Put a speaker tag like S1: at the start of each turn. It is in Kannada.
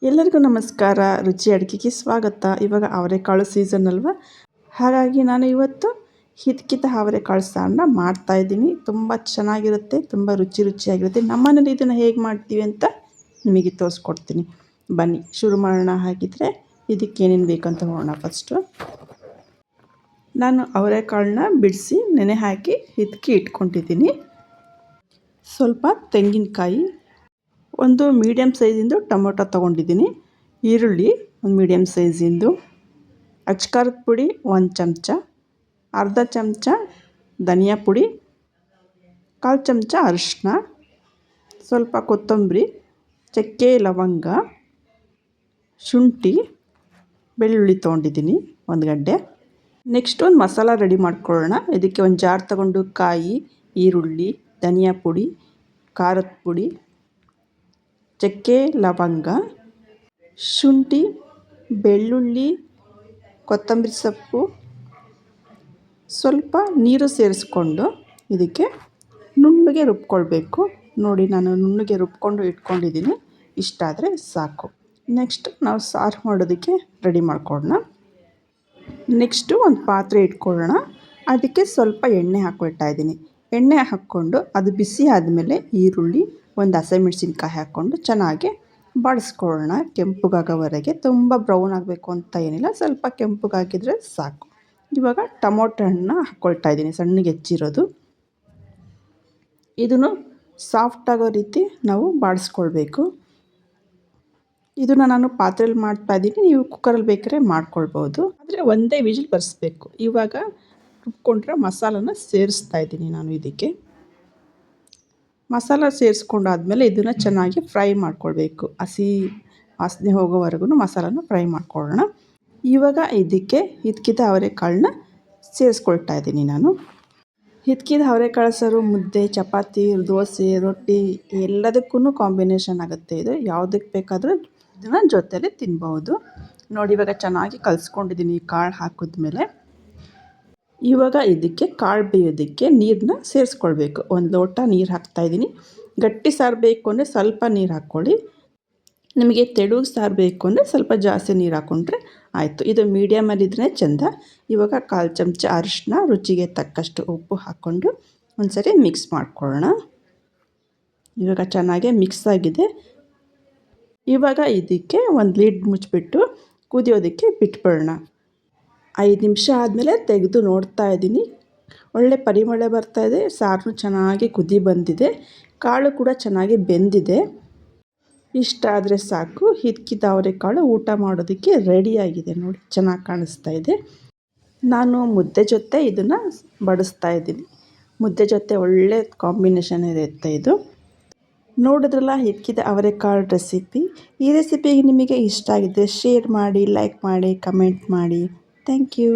S1: ಎಲ್ಲರಿಗೂ ನಮಸ್ಕಾರ. ರುಚಿ ಅಡುಗೆಗೆ ಸ್ವಾಗತ. ಇವಾಗ ಅವರೆಕಾಳು ಸೀಸನ್ ಅಲ್ವಾ, ಹಾಗಾಗಿ ನಾನು ಇವತ್ತು ಹಿತ್ಕಿದ ಅವರೆಕಾಳು ಸಾರನ್ನ ಮಾಡ್ತಾಯಿದ್ದೀನಿ. ತುಂಬ ಚೆನ್ನಾಗಿರುತ್ತೆ, ತುಂಬ ರುಚಿಯಾಗಿರುತ್ತೆ. ನಮ್ಮನೇಲಿ ಇದನ್ನು ಹೇಗೆ ಮಾಡ್ತೀವಿ ಅಂತ ನಿಮಗೆ ತೋರಿಸ್ಕೊಡ್ತೀನಿ. ಬನ್ನಿ ಶುರು ಮಾಡೋಣ. ಹಾಗಿದ್ರೆ ಇದಕ್ಕೇನೇನು ಬೇಕಂತ ನೋಡೋಣ. ಫಸ್ಟು ನಾನು ಅವರೆಕಾಳನ್ನ ಬಿಡಿಸಿ ನೆನೆ ಹಾಕಿ ಹಿತ್ಕಿ ಇಟ್ಕೊಂಡಿದ್ದೀನಿ. ಸ್ವಲ್ಪ ತೆಂಗಿನಕಾಯಿ, ಒಂದು ಮೀಡಿಯಮ್ ಸೈಜಿಂದು ಟೊಮೊಟೊ ತೊಗೊಂಡಿದ್ದೀನಿ, ಈರುಳ್ಳಿ ಒಂದು ಮೀಡಿಯಮ್ ಸೈಜಿಂದು, ಅಚ್ಕಾರದ ಪುಡಿ 1 ಚಮಚ, ಅರ್ಧ ಚಮಚ ಧನಿಯಾ ಪುಡಿ, 1/4 ಚಮಚ ಅರಿಶಿನ, ಸ್ವಲ್ಪ ಕೊತ್ತಂಬರಿ, ಚಕ್ಕೆ ಲವಂಗ, ಶುಂಠಿ, ಬೆಳ್ಳುಳ್ಳಿ ತೊಗೊಂಡಿದ್ದೀನಿ 1 ಗಡ್ಡೆ. ನೆಕ್ಸ್ಟ್ ಒಂದು ಮಸಾಲ ರೆಡಿ ಮಾಡ್ಕೊಳ್ಳೋಣ. ಇದಕ್ಕೆ ಒಂದು ಜಾರ್ ತಗೊಂಡು ಕಾಯಿ, ಈರುಳ್ಳಿ, ಧನಿಯಾ ಪುಡಿ, ಖಾರದ ಪುಡಿ, ಚಕ್ಕೆ ಲವಂಗ, ಶುಂಠಿ, ಬೆಳ್ಳುಳ್ಳಿ, ಕೊತ್ತಂಬರಿ ಸೊಪ್ಪು, ಸ್ವಲ್ಪ ನೀರು ಸೇರಿಸ್ಕೊಂಡು ಇದಕ್ಕೆ ನುಣ್ಣಗೆ ರುಬ್ಕೊಳ್ಬೇಕು. ನೋಡಿ, ನಾನು ನುಣ್ಣಗೆ ರುಬ್ಕೊಂಡು ಇಟ್ಕೊಂಡಿದ್ದೀನಿ. ಇಷ್ಟಾದರೆ ಸಾಕು. ನೆಕ್ಸ್ಟ್ ನಾವು ಸಾರು ಮಾಡೋದಕ್ಕೆ ರೆಡಿ ಮಾಡ್ಕೊಳ್ಳೋಣ. ನೆಕ್ಸ್ಟು ಒಂದು ಪಾತ್ರೆ ಇಟ್ಕೊಳ್ಳೋಣ. ಅದಕ್ಕೆ ಸ್ವಲ್ಪ ಎಣ್ಣೆ ಹಾಕ್ಕೊಳ್ತಾ ಇದ್ದೀನಿ. ಎಣ್ಣೆ ಹಾಕ್ಕೊಂಡು ಅದು ಬಿಸಿ ಆದಮೇಲೆ ಈರುಳ್ಳಿ, ಒಂದು ಹಸಿಮೆಣಸಿನ್ಕಾಯಿ ಹಾಕ್ಕೊಂಡು ಚೆನ್ನಾಗಿ ಬಾಡಿಸ್ಕೊಳ್ಳೋಣ ಕೆಂಪಗಾಗೋವರೆಗೆ. ತುಂಬ ಬ್ರೌನ್ ಆಗಬೇಕು ಅಂತ ಏನಿಲ್ಲ, ಸ್ವಲ್ಪ ಕೆಂಪಗಾಗಿದ್ದರೆ ಸಾಕು. ಇವಾಗ ಟೊಮೊಟೊ ಹಣ್ಣನ್ನ ಹಾಕ್ಕೊಳ್ತಾ ಇದ್ದೀನಿ, ಸಣ್ಣಗೆ ಹೆಚ್ಚಿರೋದು. ಇದನ್ನು ಸಾಫ್ಟಾಗೋ ರೀತಿ ನಾವು ಬಾಡಿಸ್ಕೊಳ್ಬೇಕು. ಇದನ್ನು ನಾನು ಪಾತ್ರೆಯಲ್ಲಿ ಮಾಡ್ತಾಯಿದ್ದೀನಿ, ನೀವು ಕುಕ್ಕರಲ್ಲಿ ಬೇಕಾದ್ರೆ ಮಾಡ್ಕೊಳ್ಬೋದು. ಆದರೆ ಒಂದೇ ವಿಜಿಲ್ ಬರೆಸ್ಬೇಕು. ಇವಾಗ ರುಬ್ಕೊಂಡ್ರೆ ಮಸಾಲನ ಸೇರಿಸ್ತಾ ಇದ್ದೀನಿ ನಾನು. ಇದಕ್ಕೆ ಮಸಾಲ ಸೇರಿಸ್ಕೊಂಡಾದ್ಮೇಲೆ ಇದನ್ನು ಚೆನ್ನಾಗಿ ಫ್ರೈ ಮಾಡ್ಕೊಳ್ಬೇಕು. ಹಸಿ ವಾಸನೆ ಹೋಗೋವರೆಗೂ ಮಸಾಲನ ಫ್ರೈ ಮಾಡ್ಕೊಳ್ಳೋಣ. ಇವಾಗ ಇದಕ್ಕೆ ಹಿತ್ಕಿದ ಅವರೆಕಾಳನ್ನ ಸೇರಿಸ್ಕೊಳ್ತಾ ಇದ್ದೀನಿ ನಾನು. ಹಿತ್ಕಿದ ಅವರೆಕಾಳು ಸಾರು ಮುದ್ದೆ, ಚಪಾತಿ, ದೋಸೆ, ರೊಟ್ಟಿ ಎಲ್ಲದಕ್ಕೂ ಕಾಂಬಿನೇಷನ್ ಆಗುತ್ತೆ. ಇದು ಯಾವುದಕ್ಕೆ ಬೇಕಾದರೂ ಇದನ್ನು ಜೊತೆಯಲ್ಲಿ ತಿನ್ಬೋದು. ನೋಡಿ, ಇವಾಗ ಚೆನ್ನಾಗಿ ಕಲಿಸ್ಕೊಂಡಿದ್ದೀನಿ ಕಾಳು ಹಾಕಿದ್ಮೇಲೆ. ಇವಾಗ ಇದಕ್ಕೆ ಕಾಳು ಬೇಯೋದಕ್ಕೆ ನೀರನ್ನ ಸೇರಿಸ್ಕೊಳ್ಬೇಕು. 1 ಲೋಟ ನೀರು ಹಾಕ್ತಾಯಿದ್ದೀನಿ. ಗಟ್ಟಿ ಸಾರು ಬೇಕು ಅಂದರೆ ಸ್ವಲ್ಪ ನೀರು ಹಾಕ್ಕೊಳ್ಳಿ. ನಿಮಗೆ ತೆಳುಗೆ ಸಾರು ಬೇಕು ಅಂದರೆ ಸ್ವಲ್ಪ ಜಾಸ್ತಿ ನೀರು ಹಾಕ್ಕೊಂಡ್ರೆ ಆಯಿತು. ಇದು ಮೀಡಿಯಮಲ್ಲಿದ್ದರೆ ಚೆಂದ. ಇವಾಗ 1/4 ಚಮಚ ಅರಿಶಿನ, ರುಚಿಗೆ ತಕ್ಕಷ್ಟು ಉಪ್ಪು ಹಾಕ್ಕೊಂಡು ಒಂದು ಸರಿ ಮಿಕ್ಸ್ ಮಾಡ್ಕೊಳ್ಳೋಣ. ಇವಾಗ ಚೆನ್ನಾಗಿ ಮಿಕ್ಸ್ ಆಗಿದೆ. ಇವಾಗ ಇದಕ್ಕೆ ಒಂದು ಲಿಡ್ ಮುಚ್ಚಿಬಿಟ್ಟು ಕುದಿಯೋದಕ್ಕೆ ಬಿಟ್ಬಿಡೋಣ. 5 ನಿಮಿಷ ಆದಮೇಲೆ ತೆಗೆದು ನೋಡ್ತಾ ಇದ್ದೀನಿ. ಒಳ್ಳೆ ಪರಿಮಳ ಬರ್ತಾಯಿದೆ. ಸಾರು ಚೆನ್ನಾಗಿ ಕುದಿ ಬಂದಿದೆ. ಕಾಳು ಕೂಡ ಚೆನ್ನಾಗಿ ಬೆಂದಿದೆ. ಇಷ್ಟಾದರೆ ಸಾಕು. ಹಿತ್ಕಿದ ಅವರೆಕಾಳು ಊಟ ಮಾಡೋದಕ್ಕೆ ರೆಡಿಯಾಗಿದೆ. ನೋಡಿ, ಚೆನ್ನಾಗಿ ಕಾಣಿಸ್ತಾ ಇದೆ. ನಾನು ಮುದ್ದೆ ಜೊತೆ ಇದನ್ನು ಬಡಿಸ್ತಾ ಇದ್ದೀನಿ. ಮುದ್ದೆ ಜೊತೆ ಒಳ್ಳೆ ಕಾಂಬಿನೇಷನ್ ಇರುತ್ತೆ ಇದು. ನೋಡಿದ್ರಲ್ಲ ಹಿತ್ಕಿದ ಅವರೆಕಾಳು ರೆಸಿಪಿ. ಈ ರೆಸಿಪಿ ನಿಮಗೆ ಇಷ್ಟ ಆಗಿದ್ದರೆ ಶೇರ್ ಮಾಡಿ, ಲೈಕ್ ಮಾಡಿ, ಕಮೆಂಟ್ ಮಾಡಿ. Thank you.